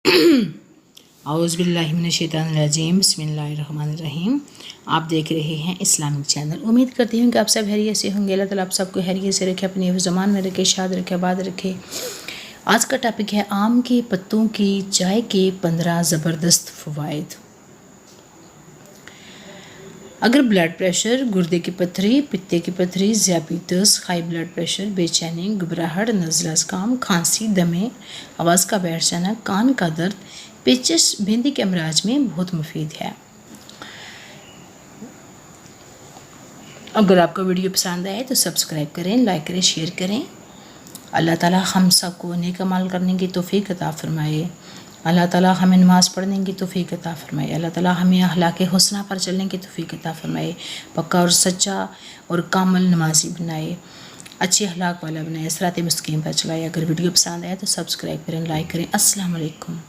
اعوذ باللہ من الشیطان الرجیم، بسم اللہ الرحمن الرحیم۔ آپ دیکھ رہے ہیں اسلامک چینل۔ امید کرتی ہوں کہ آپ سب خیریت سے ہوں گے۔ اللہ تعالیٰ آپ سب کو خیریت سے رکھے، اپنے زمان میں رکھے، شاد رکھے، آباد رکھے۔ آج کا ٹاپک ہے آم کے پتوں کی چائے کے 15 زبردست فوائد۔ اگر بلڈ پریشر، گردے کی پتھری، پتے کی پتھری، ذیابیطس، ہائی بلڈ پریشر، بے چینی، گھبراہٹ، نزلہ زکام، کھانسی، دمے، آواز کا بیٹھ جانا، کان کا درد، پیچش، بھیندی کے امراض میں بہت مفید ہے۔ اگر آپ کو ویڈیو پسند آئے تو سبسکرائب کریں، لائک کریں، شیئر کریں۔ اللہ تعالیٰ ہم سب کو نیک عمل کرنے کی توفیق عطا فرمائے۔ اللہ تعالیٰ ہمیں نماز پڑھنے کی توفیق عطا فرمائے۔ اللہ تعالیٰ ہمیں اخلاق حسنہ پر چلنے کی توفیق عطا فرمائے، پکا اور سچا اور کامل نمازی بنائے، اچھے اخلاق والا بنائے، صراط مستقیم پر چلائے۔ اگر ویڈیو پسند آئے تو سبسکرائب کریں، لائک کریں۔ السلام علیکم۔